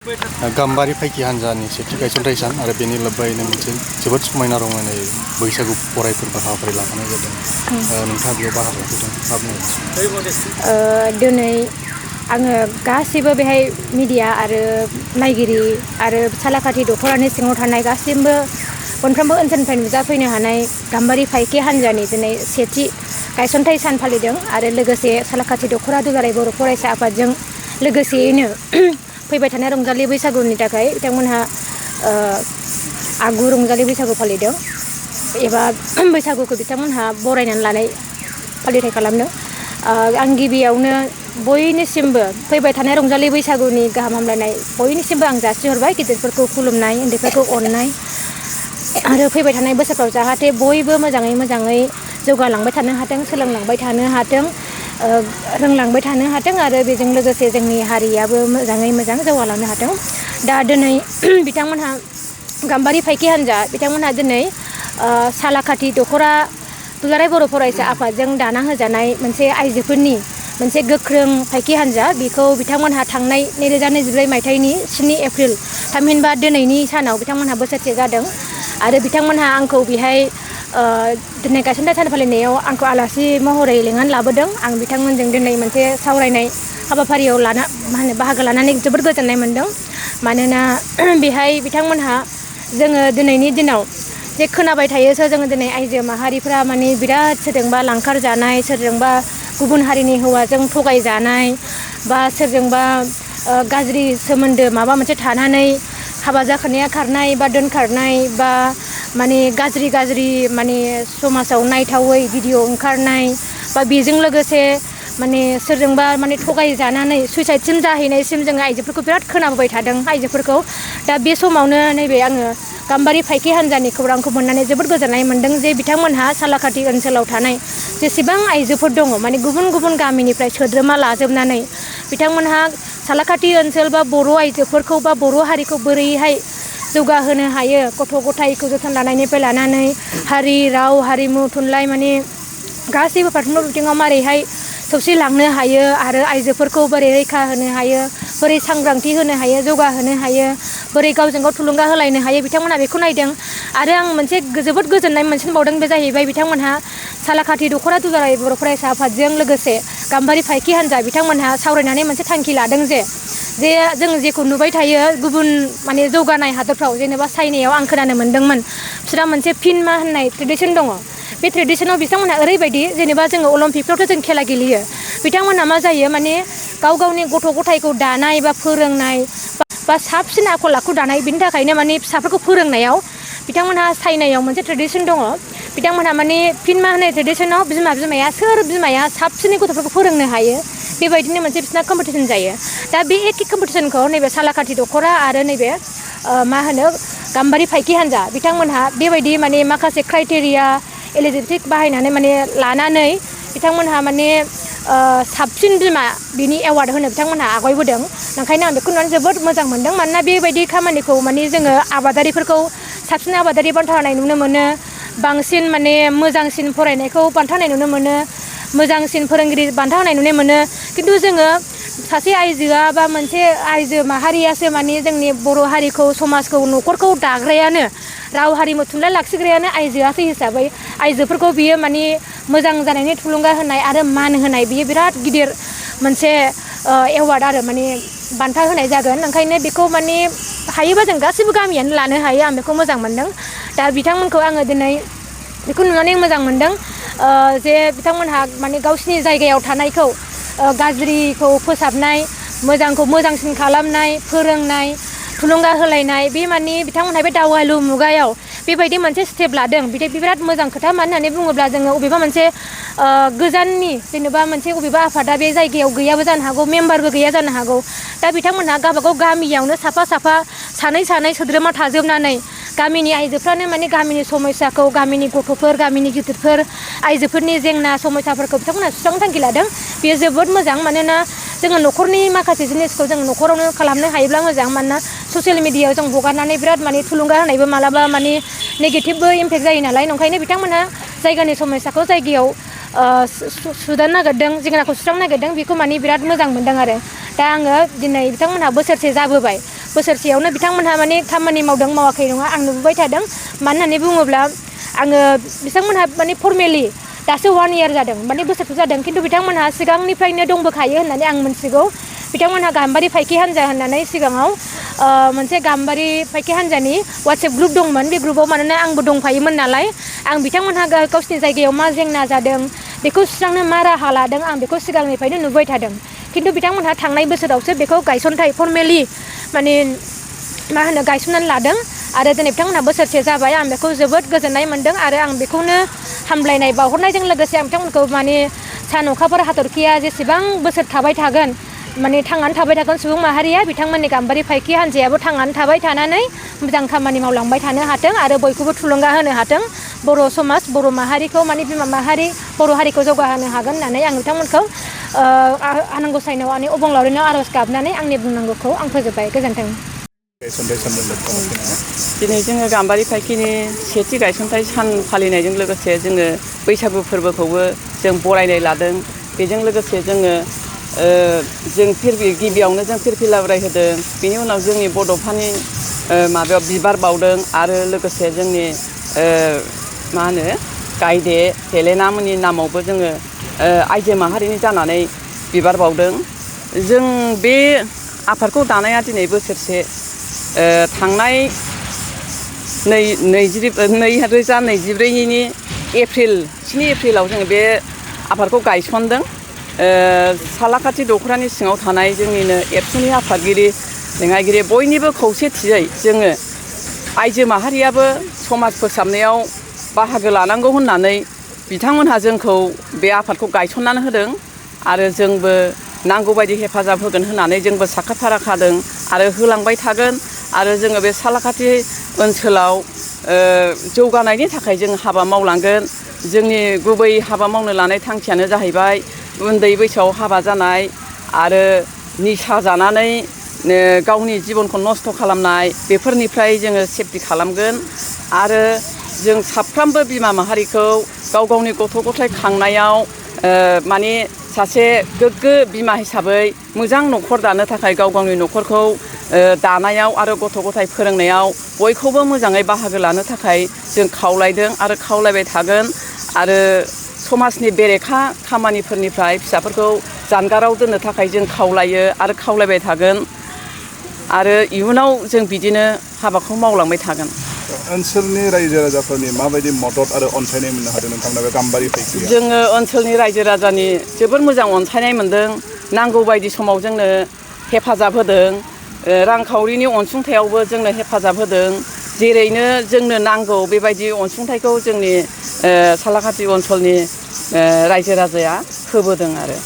गाम्बारि फाइखि हान्जानि सेथि गायसनथाय सान आरो बेनि लोब्बायैनो मोनसे जोबोद समायना रमायनायै बैसागु बरायफोरबो हाबाफारि लाफानाय जादों। नोंथाङा बेयाव बाहागो लाफैदों। दिनै आङो गासिबो बेहाय मिडिया आरो नायगिरि आरो सालाकाथि दख'रानि सिङाव थानाय गासिबो मोनफ्रोमबो ओनसोलनिफ्राय नुजाफैनो हानाय गाम्बारि फाइखि हान्जानि दिनै सेथि गायसनथाय सान फालिदों आरो लोगोसे सालाकाथि दख'रा दुलाराय बर' फरायसा आफादजों लोगोसेयैनो फैबाय थानाय रंजालि बैसागुनि थाखाय बिथांमोनहा आगु रंजालि बैसागु फालिदों एबा बैसागुखौ बिथांमोनहा बरायनानै लानाय फालिथाय खालामदों। आं गिबियावनो बयनिसिमबो फैबाय थानाय रंजालि बैसागुनि गाहाम हामलायनाय बयनिसिमबो आं जासिहरबाय। गिदिरफोरखौ खुलुमनाय, उन्दैफोरखौ अननाय आरो फैबाय थानाय बोसोरफ्राव जाहाथे बयबो मोजाङै जौगालांबाय थानो हाथों, सोलोंलांबाय थानो हाथों, रोंलांबाय थानो हाथों आरो बेजों लोगोसे जोंनि हारियाबो मोजाङै मोजां जौगालांनो हाथों। दा दिनै बिथांमोनहा गाम्बारि फाइखि हान्जा बिथांमोनहा दिनै सालाकाथि दख'रा दुलाराय बर' फरायसा आफादजों दाना होजानाय मोनसे आइजोफोरनि मोनसे गोख्रों फाइखि हान्जा बेखौ बिथांमोनहा थांनाय 2024 मायथाइनि 7 एप्रिल थामहिनबा दिनैनि सानाव बिथांमोनहा बोसोरसे जादों आरो बिथांमोनहा आंखौ बेहाय दिनै गायसनथाय सान फालिनायाव आंखौ आलासि महरै लेंनानै लाबोदों। आं बिथांमोनजों दिनै मोनसे सावरायनाय हाबाफारियाव बाहागो लानानै जोबोद गोजोननाय मोनदों। मानोना बेहाय बिथांमोनहा जोङो दिनैनि दिनाव जे खोनाबाय थायोसो जोङो दिनै आइजो माहारिफ्रा माने बिराद सोरजोंबा लांखार जानाय, सोरजोंबा गुबुन हारिनि हौवाजों थगायजानाय बा सोरजोंबा गाज्रि सोमोन्दो माबा मोनसे थानानै हाबा जाखानाया खारनाय बा दोनखारनाय बा माने गाज्रि माने समाजाव नायथावै भिडिअ ओंखारनाय बा बेजों लोगोसे माने सोरजोंबा माने थगायजानानै सुइसाइडसिम जाहैनायसिम जोङो आइजोफोरखौ बिराद खोनाबोबाय थादों आइजोफोरखौ। दा बे समावनो नैबे आङो गाम्बारि फाइखि हान्जानि खौरांखौ मोननानै जोबोद गोजोननाय मोनदों जे बिथांमोनहा सालाकाथि ओनसोलाव थानाय जेसेबां आइजोफोर दङ माने गुबुन गामिनिफ्राय सोद्रोमा लाजोबनानै बिथांमोनहा सालाकाथि ओनसोल बा बर' आइजोफोरखौ बा बर' हारिखौ बोरैहाय जौगाहोनो हायो, गथ' गथायखौ जोथोन लानायनिफ्राय लानानै हारि, राव, हारिमु, थुनलाइ माने गासैबो फारफ्रोमबो बिथिङाव मारैहाय सौसिलांनो हायो आरो आइजोफोरखौ बोरै रैखा होनो हायो, बोरै सांग्रांथि होनो हायो, जौगाहोनो हायो, बोरै गावजों गाव थुलुंगा होलायनो हायो बिथांमोनहा बेखौ नायदों। आरो आं मोनसे जोबोद गोजोननाय मोनसिनबावदों बे जाहैबाय बिथांमोनहा सालाकाथि दख'रा दुलाराय बर' फरायसा आफादजों लोगोसे गाम्बारि फाइखि हान्जा बिथांमोनहा सावरायनानै मोनसे थांखि लादों जे जों जेखौ नुबाय थायो गुबुन माने जौगानाय हादरफ्राव जेनेबा चाइनायाव आं खोनानो मोन्दोंमोन बिसोरहा मोनसे फिनमा होननाय ट्रेडिसन दङ। बे ट्रेडिसनाव बिथांमोनहा ओरैबायदि जेनेबा जोङो अलिम्पिकफ्रावथ' जों खेला गेलेयो, बिथांमोनहा मा जायो माने गावनि गथ' गथायखौ दानाय बा फोरोंनाय बा साबसिन आखल आखु दानाय बिनि थाखायनो माने फिसाफोरखौ फोरोंनायाव बिथांमोनहा चाइनायाव मोनसे ट्रेडिसन दङ। बिथांमोनहा माने फिनमा होननाय ट्रेडिसनाव बिमाया सोर बिमाया साबसिनै गथ'फोरखौ फोरोंनो हायो बेबायदिनो मोनसे बिसिना कम्पिटिसन जायो। दा बे एखे कम्पिटिसनखौ नैबे सालाकाथि दख'रा आरो नैबे गाम्बारि फाइखि हान्जा बिथांमोनहा बेबायदि माने माखासे क्राइटेरिया एलिजिबिलिटि बाहायनानै माने लानानै बिथांमोनहा माने साबसिन बिमा बिनि एवार्ड होनो बिथांमोनहा आवगायबोदों। ओंखायनो आं बेखौ नुनानै जोबोद मोजां मोनदों। मानोना बेबायदि खामानिखौ माने जोङो आबादारिफोरखौ साबसिन आबादारि बान्था होनाय नुनो मोनो, बांसिन माने मोजांसिन फरायनायखौ बान्था होनाय नुनो मोनो, मोजांसिन फोरोंगिरि बान्था होनाय नुनो मोनो। खिन्थु जोङो सासे आइजोआ बा मोनसे आइजो माहारियासो माने जोंनि बर' हारिखौ, समाजखौ, न'खरखौ दाग्रायानो, राव हारिमु थुनलाइ लाखिग्रायानो आइजोआसो हिसाबै आइजोफोरखौ बियो माने मोजां जानायनि थुलुंगा होनाय आरो मान होनाय बियो बिराद गिदिर मोनसे एवार्ड आरो माने बान्था होनाय जागोन। ओंखायनो बेखौ माने हायोबा जों गासैबो गामियानो लानो हायो। आं बेखौ मोजां मोनदों। दा बिथांमोनखौ आङो दिनै बेखौ नुनानै मोजां मोनदों जे बिथांमोनहा माने गावसिनि जायगायाव थानायखौ गाज्रिखौ फोसाबनाय, मोजांखौ मोजांसिन खालामनाय, फोरोंनाय, थुलुंगा होलायनाय बे माने बिथांमोनहा बे दावहालु मुगायाव बेबायदि मोनसे स्टेप लादों। बिराद मोजां खोथा। मानो होननानै बुङोब्ला जोङो अबेबा मोनसे गोजाननि जेनेबा मोनसे अबेबा आफादा बे जायगायाव गैयाबो जानो हागौ, मेम्बारबो गैया जानो हागौ। दा बिथांमोनहा गावबागाव गामियावनो साफा सानै सोद्रोमा थाजोबनानै गामिनि आइजोफ्रानो माने गामिनि समस्याखौ, गामिनि गथ'फोर, गामिनि गिदिरफोर, आइजोफोरनि जेंना समस्याफोरखौ बिथांमोनहा सुस्रांनो थांखि लादों। बेयो जोबोद मोजां। मानोना जोङो न'खरनि माखासे जिनिसखौ जों न'खरावनो खालामनो हायोब्ला मोजां। मानोना ससियेल मिडियायाव जों हगारनानै बिराद माने थुलुंगा होनायबो मालाबा माने नेगेटिभबो इम्पेक्ट जायो नालाय। ओंखायनो बिथांमोनहा जायगानि समस्याखौ जायगायाव सुदानो नागिरदों, जेंनाखौ सुस्रांनो नागिरदों। बेखौ माने बिराद मोजां मोनदों आरो। दा आङो दिनै बिथांमोनहा बोसोरसे जाबोबाय। बोसोरसेयावनो बिथांमोनहा माने खामानि मावदों मावाखै नङा आं नुबोबाय थादों मानो होननानै बुङोब्ला आङो बिथांमोनहा माने फर्मेलि दासो 1 year जादों माने बोसोरसे जादों खिन्थु बिथांमोनहा सिगांनिफ्रायनो दंबोखायो होननानै आं मिथिगौ बिथांमोनहा गाम्बारि फाइखि हान्जा होननानै सिगाङाव मोनसे गाम्बारि फाइखि हान्जानि WhatsApp ग्रुप दंमोन बे ग्रुपाव मानोना आंबो दंफायोमोन नालाय आं बिथांमोनहा गावसिनि जायगायाव मा जेंना जादों बेखौ सुस्रांनो मा राहा लादों आं बेखौ सिगांनिफ्रायनो नुबाय थादों खिन्थु बिथांमोनहा थांनाय बोसोरावसो बेखौ गायसनथाय फर्मेलि माने मा होनो गायसननानै लादों आरो दिनै बिथांमोनहा बोसोरसे जाबाय आं बेखौ जोबोद गोजोननाय मोनदों आरो आं बेखौनो हामलायनाय बावहरनायजों लोगोसे आं बिथांमोनखौ माने सान अखाफोर हाथरखिया जेसेबां बोसोर थाबाय थागोन माने थांनानै थाबाय थागोन सुबुं माहारिया बिथांमोननि गाम्बारि फाइखि हान्जायाबो थांनानै थाबाय थानानै मोजां खामानि मावलांबाय थानो हाथों आरो बयखौबो थुलुंगा होनो हाथों बर' समाज बर' माहारिखौ माने बिमा माहारि बर' हारिखौ जौगाहोनो हागोन होननानै आं बिथांमोनखौ आनान गसाइनाव माने अबंलावरिनाव आर'ज गाबनानै आंनि बुंनांगौखौ आं फोजोबबाय गोजोन्थों। दिनै जोङो गाम्बारि फाइखिनि सेथि गायसनथाइ सान फालिनायजों लोगोसे जोङो बैसागु फोरबोखौबो जों बरायनाय लादों बेजों लोगोसे जोङो जों गिबियावनो जों फिरफिला उराय होदों बिनि उनाव जोंनि बड'फानि माबायाव बिबार बावदों आरो लोगोसे जोंनि मा होनो गायदे हेलेनामोननि नामावबो जोङो आइजो माहारिनि जानानै बिबार बावदों जों बे आफादखौ दानाया दिनै बोसोरसे थांनाय 2024नि 7 एप्रिलाव जोङो बे आफादखौ गायसनदों सालाखाथि दख'रानि सिङाव थानाय जोंनिनो एबसुनि आफादगिरि लेङाइगिरि बयनिबो खौसेथियै जोङो आइजो माहारियाबो समाज फोसाबनायाव बाहागो लानांगौ होननानै बिथांमोनहा जोंखौ बे आफादखौ गायसननानै होदों आरो जोंबो नांगौबायदि हेफाजाब होगोन होननानै जोंबो साखाफारा खादों आरो होलांबाय थागोन आरो जोङो बे सालाखाथि ओनसोलाव जौगानायनि थाखाय जों हाबा मावलांगोन जोंनि गुबै हाबा मावनो लानाय थांखियानो जाहैबाय उन्दै बैसोआव हाबा जानाय आरो निसा जानानै गावनि जिबनखौ नस्थ' खालामनाय बेफोरनिफ्राय जोङो सेफटि खालामगोन आरो जों साफ्रोमबो बिमा माहारिखौ गाव गावनि गथ' गथाय खांनायाव माने सासे गोग्गो बिमा हिसाबै मोजां न'खर दानो थाखाय गाव गावनि न'खरखौ दानायाव आरो गथ' गथाय फोरोंनायाव बयखौबो मोजाङै बाहागो लानो थाखाय जों खावलायदों आरो खावलायबाय थागोन आरो समाजनि बेरेखा खामानिफोरनिफ्राय फिसाफोरखौ जानगाराव दोननो थाखाय जों खावलायो आरो खावलायबाय थागोन आरो इयुनाव जों बिदिनो हाबाखौ मावलांबाय थागोन। ओनसोलनि रायजो राजाफोरनि माबायदि मदद आरो अनसायनाय मोननो हादों नोंथांमोना बे गाम्बारि फाइखिया? जोङो ओनसोलनि रायजो राजानि जोबोर मोजां अनसायनाय मोनदों नांगौ बायदि समाव जोंनो हेफाजाब होदों रांखावरिनि अनसुंथायावबो जोंनो हेफाजाब होदों जेरैनो जोंनो नांगौ बेबायदि अनसुंथाइखौ जोंनि सालाखाथि ओनसोलनि रायजो राजाया होबोदों आरो